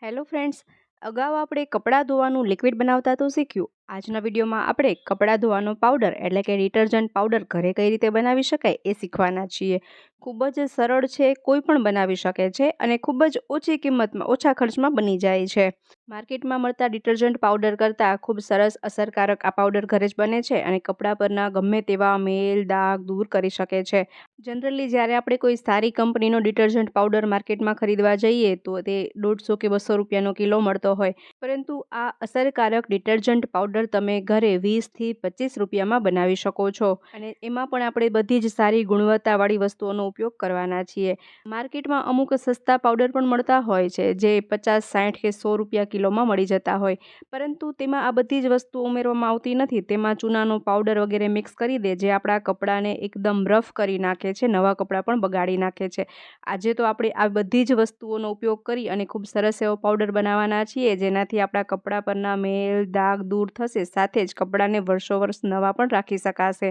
Hello friends, અગાઉ આપણે કપડાં ધોવાનું લિક્વિડ બનાવતા તો શીખ્યું. આજના વિડીયોમાં આપણે કપડાં ધોવાનો પાવડર એટલે કે ડિટર્જન્ટ પાવડર ઘરે કઈ રીતે બનાવી શકાય એ શીખવાના છીએ. ખૂબ જ સરળ છે, કોઈ પણ બનાવી શકે છે અને ખૂબ જ ઓછી કિંમતમાં ઓછા ખર્ચમાં બની જાય છે. માર્કેટમાં મળતા ડિટર્જન્ટ પાવડર કરતાં ખૂબ સરસ અસરકારક આ પાવડર ઘરે જ બને છે અને કપડાં પરના ગમે તેવા મેલ દાગ દૂર કરી શકે છે. જનરલી જ્યારે આપણે કોઈ સારી કંપનીનો ડિટર્જન્ટ પાવડર માર્કેટમાં ખરીદવા જઈએ તો તે 150 કે 200 રૂપિયાનો કિલો મળતો હોય, પરંતુ આ અસરકારક ડિટર્જન્ટ પાવડર તમે ઘરે 20થી 25 રૂપિયામાં બનાવી શકો છો અને એમાં પણ આપણે બધી જ સારી ગુણવત્તાવાળી વસ્તુઓનો ઉપયોગ કરવાના છીએ. માર્કેટમાં અમુક સસ્તા પાવડર પણ મળતા હોય છે જે 50, 60 કે 100 રૂપિયા કિલોમાં મળી જતા હોય, પરંતુ તેમાં આ બધી જ વસ્તુ ઉમેરવામાં આવતી નથી. તેમાં ચૂનાનો પાવડર વગેરે મિક્સ કરી દે જે આપણા કપડાને એકદમ રફ કરી નાખે છે, નવા કપડાં પણ બગાડી નાખે છે. આજે તો આપણે આ બધી જ વસ્તુઓનો ઉપયોગ કરી અને ખૂબ સરસ એવો પાવડર બનાવવાના છીએ જેનાથી આપણા કપડાં પરના મેલ દાગ દૂર થશે, સાથે જ કપડાને વર્ષો વર્ષ નવા પણ રાખી શકાશે.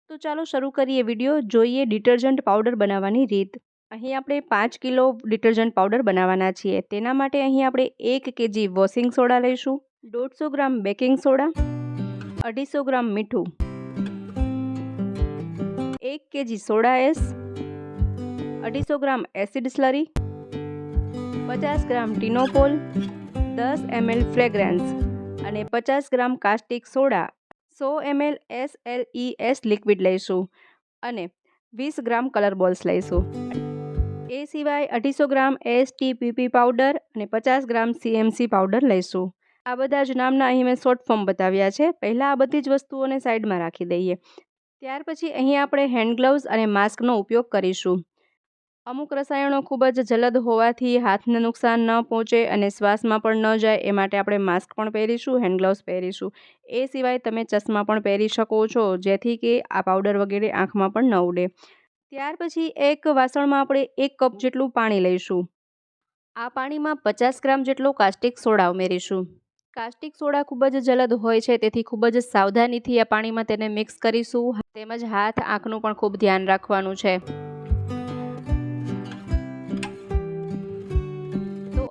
તો ચાલો શરૂ કરીએ વિડીયો. જોઈએ ડિટર્જન્ટ પાવડર બનાવવાની રીત. અહીં આપણે 5 કિલો ડિટર્જન્ટ પાવડર બનાવવાના છીએ. તેના માટે અહીં આપણે 1 kg વોશિંગ સોડા લઈશું, 150 ગ્રામ બેકિંગ સોડા, 250 ગ્રામ મીઠું, 1 kg soda ash, 250 gram acid slurry, 50 gram ટીનોકોલ, 10 ml ફ્રેગ્રન્સ અને 50 gram caustic soda, 100 ml SLES liquid લઈશું અને 20 ગ્રામ કલર બોલ્સ લઈશું. એ સિવાય 250 ગ્રામ STPP પાવડર અને 50 ગ્રામ CMC પાવડર લઈશું. આ બધા જ નામના અહીં મેં શોર્ટ ફોર્મ બતાવ્યા છે. પહેલાં આ બધી જ વસ્તુઓને સાઈડમાં રાખી દઈએ. ત્યાર પછી અહીં આપણે હેન્ડ ગ્લવ્સ અને માસ્કનો ઉપયોગ કરીશું. અમુક રસાયણો ખૂબ જ જલદ હોવાથી હાથને નુકસાન ન પહોંચે અને શ્વાસમાં પણ ન જાય એ માટે આપણે માસ્ક પણ પહેરીશું, હેન્ડ ગ્લવ્સ પહેરીશું. એ સિવાય તમે ચશ્મા પણ પહેરી શકો છો જેથી કે આ પાવડર વગેરે આંખમાં પણ ન ઉડે. ત્યાર પછી એક વાસણમાં આપણે 1 કપ જેટલું પાણી લઈશું. આ પાણીમાં 50 ગ્રામ જેટલો કાસ્ટિક સોડા ઉમેરીશું. કાસ્ટિક સોડા ખૂબ જ જલદ હોય છે તેથી ખૂબ જ સાવધાનીથી આ પાણીમાં તેને મિક્સ કરીશું. તેમજ હાથ આંખનું પણ ખૂબ ધ્યાન રાખવાનું છે.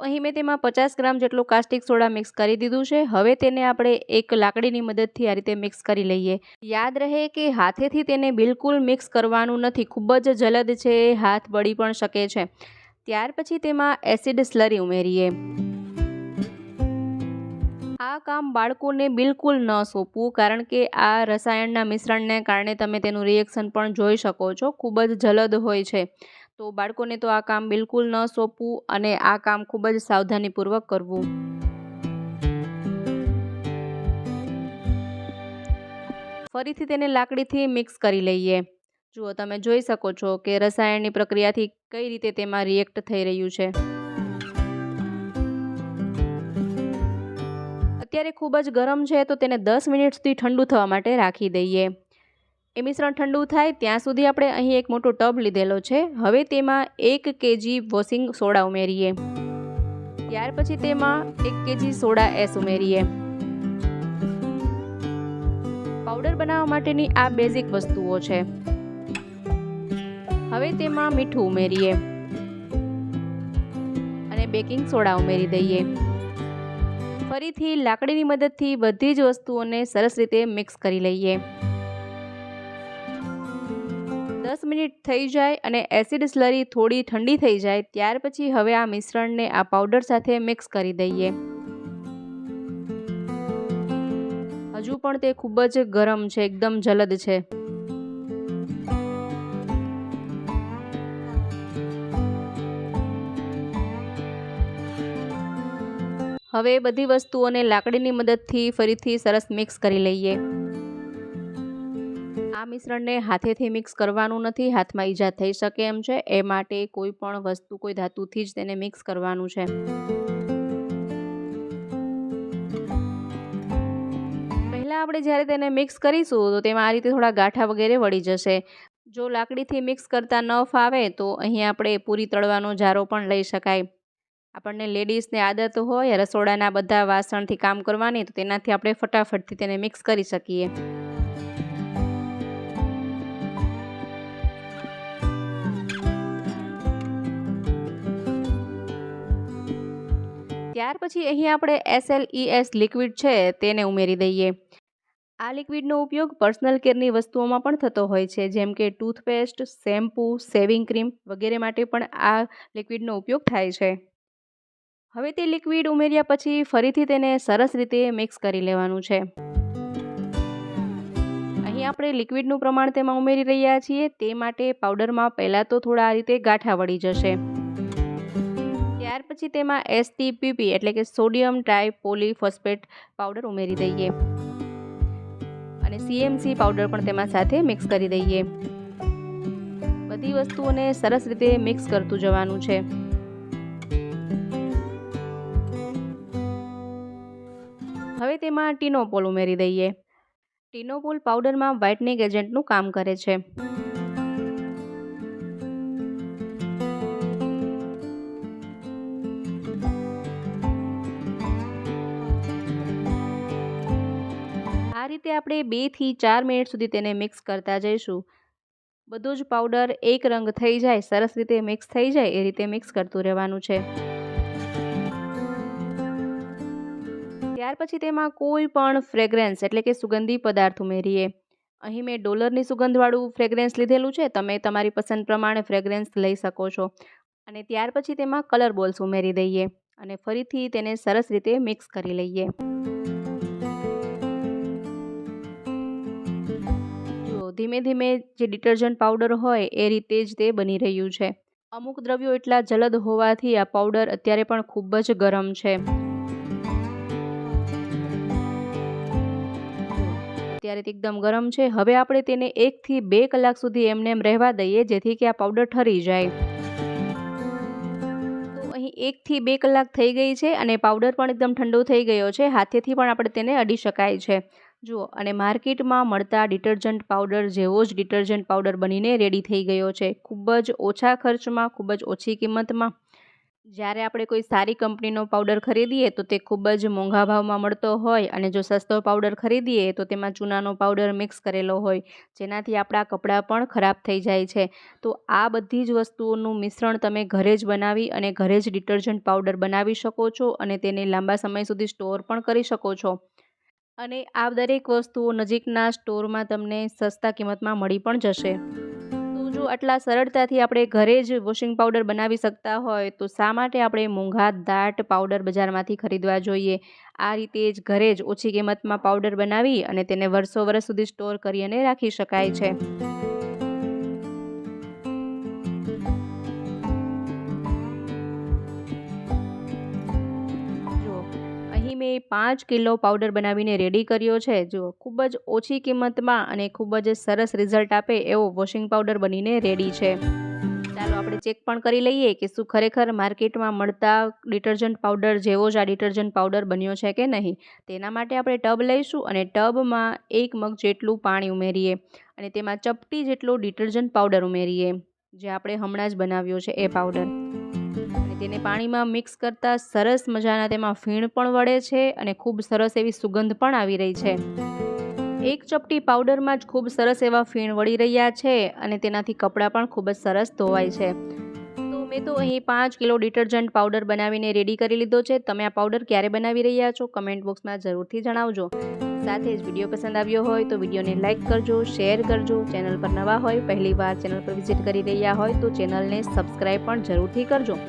અહીં મેં તેમાં 50 ગ્રામ જેટલું કાસ્ટિક સોડા મિક્સ કરી દીધું છે. હવે તેને આપણે એક લાકડીની મદદથી આ રીતે મિક્સ કરી લઈએ. યાદ રહે કે હાથેથી તેને બિલકુલ મિક્સ કરવાનું નથી, ખૂબ જ જલદ છે, હાથ બળી પણ શકે છે. ત્યાર પછી તેમાં એસિડ સ્લરી ઉમેરીએ. આ કામ બાળકોને બિલકુલ ન સોંપવું કારણ કે આ રસાયણના મિશ્રણને કારણે તમે તેનું રિએક્શન પણ જોઈ શકો છો, ખૂબ જ જલદ હોય છે. તો બાળકોને તો આ કામ બિલકુલ ન સોંપવું અને આ કામ ખૂબ જ સાવધાનીપૂર્વક કરવું. ફરીથી તેને લાકડીથી મિક્સ કરી લઈએ. જુઓ, તમે જોઈ શકો છો કે રસાયણની પ્રક્રિયાથી કઈ રીતે તેમાં રિએક્ટ થઈ રહ્યું છે. અત્યારે ખૂબ જ ગરમ છે તો તેને 10 મિનિટ સુધી ઠંડુ થવા માટે રાખી દઈએ. એ મિશ્રણ ઠંડુ થાય ત્યાં સુધી આપણે અહીં એક મોટો ટબ લીધેલો છે. હવે તેમાં 1 kg વોશિંગ સોડા ઉમેરીએ. ત્યાર પછી તેમાં 1 kg સોડા એસ ઉમેરીએ. પાવડર બનાવવા માટેની આ બેઝિક વસ્તુઓ છે. હવે તેમાં મીઠું ઉમેરીએ અને બેકિંગ સોડા ઉમેરી દઈએ. ફરીથી લાકડીની મદદથી બધી જ વસ્તુઓને સરસ રીતે મિક્સ કરી લઈએ. 10 મિનિટ થઈ જાય અને એસિડ સ્લરી થોડી ઠંડી થઈ જાય ત્યાર પછી હવે આ મિશ્રણને આ પાવડર સાથે મિક્સ કરી દઈએ. હજુ પણ તે ખૂબ જ ગરમ છે, એકદમ જલદ છે. હવે બધી વસ્તુઓને લાકડીની મદદથી ફરીથી સરસ મિક્સ કરી લઈએ. આ મિશ્રણને હાથેથી મિક્સ કરવાનું નથી, હાથમાં ઈજા થઈ શકે એમ છે. એ માટે કોઈ પણ વસ્તુ, કોઈ ધાતુથી જ તેને મિક્સ કરવાનું છે. પહેલાં આપણે જ્યારે તેને મિક્સ કરીશું તો તેમાં આ રીતે થોડા ગાંઠા વગેરે વળી જશે. જો લાકડીથી મિક્સ કરતા ન ફાવે તો અહીં આપણે પૂરી તળવાનો જારો પણ લઈ શકાય. આપણને લેડીઝને આદત હોય રસોડાના બધા વાસણથી કામ કરવાની, તો તેનાથી આપણે ફટાફટથી તેને મિક્સ કરી શકીએ. ત્યાર પછી અહીં આપણે SLES લિક્વિડ છે તેને ઉમેરી દઈએ। આ લિક્વિડનો ઉપયોગ પર્સનલ કેરની વસ્તુઓમાં પણ થતો હોય છે, જેમ કે ટૂથપેસ્ટ, શેમ્પૂ, શેવિંગ ક્રીમ વગેરે માટે પણ આ લિક્વિડનો ઉપયોગ થાય છે। હવે તે લિક્વિડ ઉમેર્યા પછી ફરીથી તેને સરસ રીતે મિક્સ કરી લેવાનું છે। અહીં આપણે લિક્વિડનું પ્રમાણ તેમાં ઉમેરી રહ્યા છીએ, તે માટે પાવડરમાં પહેલાં તો થોડા આ રીતે ગાંઠા વળી જશે। ત્યાર પછી તેમાં STPP એટલે કે સોડિયમ ટ્રાયપોલિફોસ્ફેટ પાવડર ઉમેરી દઈએ અને CMC પાવડર પણ તેમાં સાથે મિક્સ કરી દઈએ। બધી વસ્તુઓને સરસ રીતે મિક્સ કરતું જવાનું છે। હવે તેમાં ટીનોપોલ ઉમેરી દઈએ। ટીનોપોલ પાવડરમાં વ્હાઇટનિંગ એજન્ટનું કામ કરે છે। આ રીતે આપણે 2 થી 4 મિનિટ સુધી તેને મિક્સ કરતા જઈશું। બધો જ પાવડર એક રંગ થઈ જાય, સરસ રીતે મિક્સ થઈ જાય એ રીતે મિક્સ કરતું રહેવાનું છે। ત્યાર પછી તેમાં કોઈ પણ ફ્રેગ્રન્સ એટલે કે સુગંધી પદાર્થ ઉમેરીએ। અહીં મેં ડોલરની સુગંધવાળું ફ્રેગ્રન્સ લીધેલું છે, તમે તમારી પસંદ પ્રમાણે ફ્રેગ્રન્સ લઈ શકો છો। અને ત્યાર પછી તેમાં કલર બોલ્સ ઉમેરી દઈએ અને ફરીથી તેને સરસ રીતે મિક્સ કરી લઈએ। ધીમે ધીમે જે ડિટર્જન્ટ પાવડર હોય એ રીતે જ તે બની રહ્યું છે। અમુક દ્રવ્યો એટલા જલદ હોવાથી આ પાવડર અત્યારે પણ ખૂબ જ ગરમ છે। અત્યારે તે એકદમ ગરમ છે। હવે આપણે તેને 1 થી 2 કલાક સુધી એમને રહેવા દઈએ, જેથી કે આ પાવડર ઠરી જાય। તો અહીં 1 થી 2 કલાક થઈ ગઈ છે અને પાવડર પણ એકદમ ઠંડો થઈ ગયો છે। હાથેથી પણ આપણે તેને અડી શકાય છે। જુઓ, અને માર્કેટમાં મળતા ડિટર્જન્ટ પાવડર જેવો જ ડિટર્જન્ટ પાવડર બનીને રેડી થઈ ગયો છે। ખૂબ જ ઓછા ખર્ચમાં, ખૂબ જ ઓછી કિંમતમાં। જ્યારે આપણે કોઈ સારી કંપનીનો પાવડર ખરીદીએ તો તે ખૂબ જ મોંઘા ભાવમાં મળતો હોય, અને જો સસ્તો પાવડર ખરીદીએ તો તેમાં ચૂનાનો પાવડર મિક્સ કરેલો હોય, જેનાથી આપણા કપડાં પણ ખરાબ થઈ જાય છે। તો આ બધી જ વસ્તુઓનું મિશ્રણ તમે ઘરે જ બનાવી અને ઘરે જ ડિટર્જન્ટ પાવડર બનાવી શકો છો અને તેને લાંબા સમય સુધી સ્ટોર પણ કરી શકો છો। અને આ દરેક વસ્તુઓ નજીકના સ્ટોરમાં તમને સસ્તા કિંમતમાં મળી પણ જશે। તો જો આટલા સરળતાથી આપણે ઘરે જ વોશિંગ પાવડર બનાવી શકતા હોય તો શા માટે આપણે મોંઘા દાટ પાવડર બજારમાંથી ખરીદવા જોઈએ। આ રીતે જ ઘરે જ ઓછી કિંમતમાં પાવડર બનાવી અને તેને વર્ષો વર્ષ સુધી સ્ટોર કરી અને રાખી શકાય છે। અહીં મેં 5 કિલો પાવડર બનાવીને રેડી કર્યો છે। જો ખૂબ જ ઓછી કિંમતમાં અને ખૂબ જ સરસ રિઝલ્ટ આપે એવો વોશિંગ પાવડર બનીને રેડી છે। ચાલો આપણે ચેક પણ કરી લઈએ કે શું ખરેખર માર્કેટમાં મળતા ડિટર્જન્ટ પાવડર જેવો જ આ ડિટર્જન્ટ પાવડર બન્યો છે કે નહીં। તેના માટે આપણે ટબ લઈશું અને ટબમાં 1 મગ જેટલું પાણી ઉમેરીએ અને તેમાં ચપટી જેટલો ડિટર્જન્ટ પાવડર ઉમેરીએ, જે આપણે હમણાં જ બનાવ્યો છે એ પાવડર। અને તેને પાણીમાં મિક્સ કરતાં સરસ મજાના તેમાં ફીણ પણ વળે છે અને ખૂબ સરસ એવી સુગંધ પણ આવી રહી છે। 1 ચપટી પાવડરમાં જ ખૂબ સરસ એવા ફીણ વળી રહ્યા છે અને તેનાથી કપડાં પણ ખૂબ જ સરસ ધોવાય છે। તો મેં તો અહીં 5 કિલો ડિટર્જન્ટ પાવડર બનાવીને રેડી કરી લીધો છે। તમે આ પાવડર ક્યારે બનાવી રહ્યા છો કમેન્ટ બોક્સમાં જરૂરથી જણાવજો। સાથે જ વિડીયો પસંદ આવ્યો હોય તો વિડીયોને લાઇક કરજો, શેર કરજો। ચેનલ પર નવા હોય, પહેલીવાર ચેનલ પર વિઝિટ કરી રહ્યા હોય તો ચેનલને સબસ્ક્રાઈબ પણ જરૂરથી કરજો।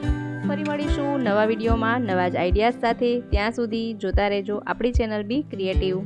ફરી મળીશું નવા વિડીયોમાં નવા જ આઈડિયાઝ સાથે। ત્યાં સુધી જોતા રહેજો આપણી ચેનલ બી ક્રિએટિવ।